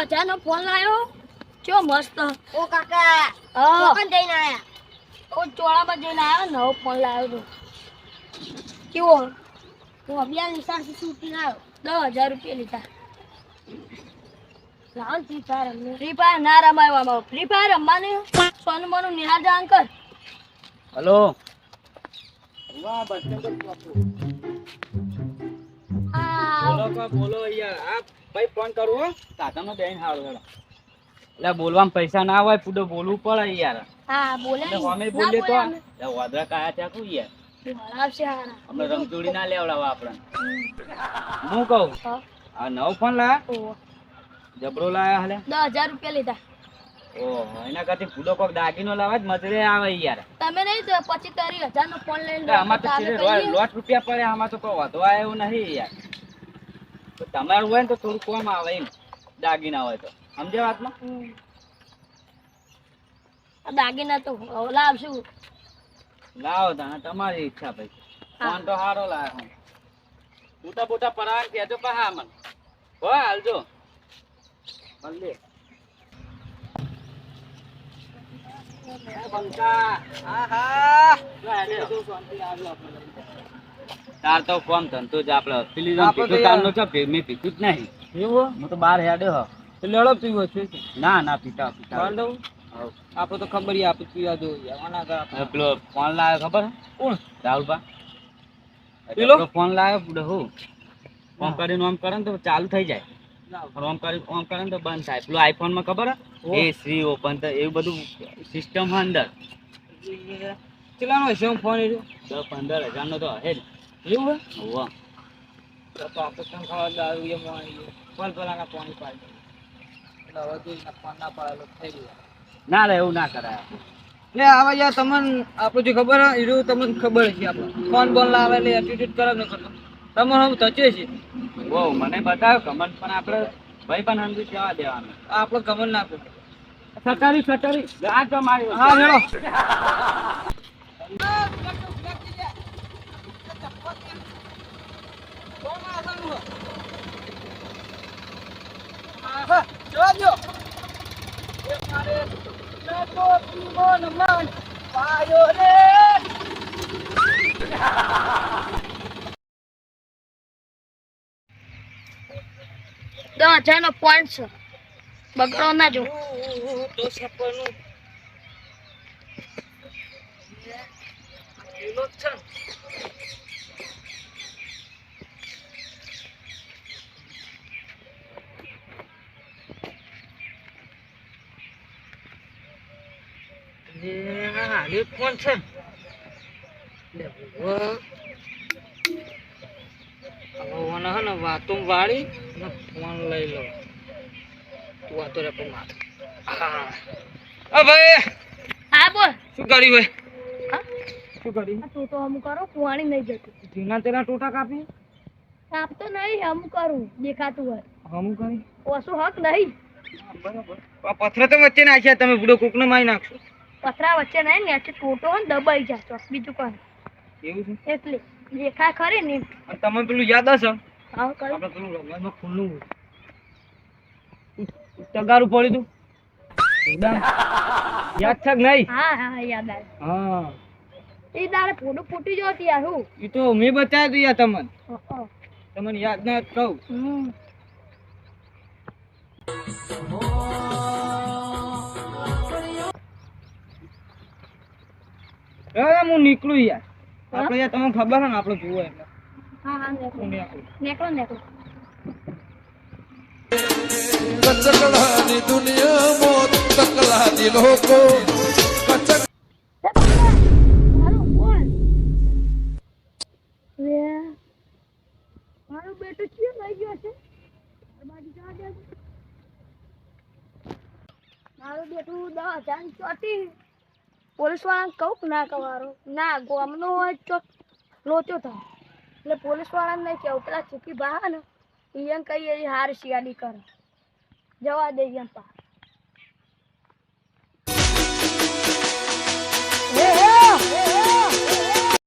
10,000 નો phone લાયો ચો મસ્ત ઓ કાકા હા કોણ જઈને આયા ઓ ચોળામાં જઈને આવ્યો નવો ફોન લાવ્યો તો કેવો હું અભિયાન નિશાળથી છૂટીને આવ્યો 10,000 રૂપિયા લીધા લાવ ફ્રી ફાયર અમને ફ્રી ફાયર ના રમાય ફ્રી ફાયર રમવાને સોનું મનું નિહાળ જા અંકલ હલો બોલો યાર આ ભાઈ ફોન કરું હો સાધનો બેન હારું હેડો એટલે બોલવામાં પૈસા ના હોય પૂડો બોલવું પડે યાર હા બોલે અમે બોલીએ તો વાદરા કાયા ત્યાં શું યાર ભણાવશે હારા અમે રમચોડી ના લેવડાવા આપણે હું કહું આ નવો ફોન લાયા જબરો લાયા હાલે 10,000 રૂપિયા લીધા ઓહો એના કરતી પૂડો કોક દાગીનો લાવે જ મજરે આવે યાર તમે નહીં તો 25-30,000 નો ફોન લઈને આમાં તો લોટ રૂપિયા પડે આમાં તો કોઈ વધવા એવું નહીં યાર તમારું હોય ને તો થોડું કોમ આવે એમ દાગીના હોય તો સમજે વાતમાં આ દાગીના તો લાવશું લાવો તને તમારી ઈચ્છા ભાઈ ફોન તો સારો લાવ્યો મોટા મોટા પરાણ કહેજો પા મને હો હાલજો ભલે તાર તો કોમ ધંધો જ આપડે પેલી મેં પીધું જ નહીં એવું હું તો બહાર હેડ્યો લડો પીવો છે ના ના પીતા આપડે તો ખબર આપડે પીવા દો પેલો ફોન લાવ્યો ખબર કોણ રાહુલભા પેલો ફોન લાવ્યો પૂડો હું ફોન કરીને ઓમ કરે ને તો ચાલુ થઈ જાય ઓમ કરે ને તો બંધ થાય પેલો આઈફોન માં ખબર એ શ્રી ઓપન તો એવું બધું સિસ્ટમ અંદર કેટલાનો હશે ફોન 10-15,000 નો તો હે એવું હોવા તો આપણે કેમ ખાવા દારૂ એમ પલ પલાના પાણી પાડી એટલે હવે તો ફોન ના પાડેલો થઈ ગયો ના રે એવું ના કરાય લે આવા યાર તમને આપણું જે ખબર હે એ તમને ખબર છે આપણે ફોન બોલ લાવે એટલે એટીટ્યુડ કરે ન કરતો તમને હું તચે છે ઓ મને બતાવ કમન પણ આપણે ભાઈ પણ સમજી જવા દેવાનું આપણે કમન નાખો સટારી આ તો મારી હા હેડો જોજો એ મારે નકો પીવો નમન પાયો રે 10,000 નો ફોન છે બગડો ના જો તો સપનું કિલો છે એ ફોન છે લે હવે વાતો વાળી ને ફોન લઈ લો તું વાતો રે પણ માથ હા ભાઈ હા બોલ શું કર્યું ભાઈ હા શું કર્યું તું તો અમુક કરો પાણી નહીં જતું જીના તેના ટોટા કાપી કાપતો નહીં અમુક કરું દેખાતું હોય હમ કરી ઓછું હક નહીં બરાબર આ પથરા તો વચ્ચે નાખ્યા તમે બુડો કોકને મારી નાખશો પથરા વચ્ચે નહીં ને ટોટો હોય ને દબાઈ જાય ચોક બીજું કોઈ એવું છે એટલે દેખાય ખરી ને અને તમને પેલું યાદ હશે હા કરી આપણે પેલું રમવામાં ખુલ્લું તગારું પડ્યું તું એકદમ યાદ છે કે નહીં હા હા યાદ આવે હા એ દાડે ફોટો ફૂટી ગયો યાર હું એ તો મેં બતાવ્યું તું યાર તમને હં. તમને યાદ ના કહું હમ હું નીકળું યાર આપણે યાર તમને ખબર છે ને આપણે જોવો એટલે હા હા હું નેકળો નીકળું નેકળો કચકડાની દુનિયામાં તકલાદી લોકો કચક મારો ફોન વે મારો બેટો ક્યાં લઈ ગયો છે બાજુ જવા દે મારું બેટું 10,000 ચોટી પોલીસ વાળાને કહું કે ના કવારો ના ગામનો હોય ચોક લોચો થાય એટલે પોલીસ વાળાને નહીં કહેવું પેલા ચૂકી બહાર ને એને કહીએ હાર શિયાળી કરે જવા દઈએ એમ પા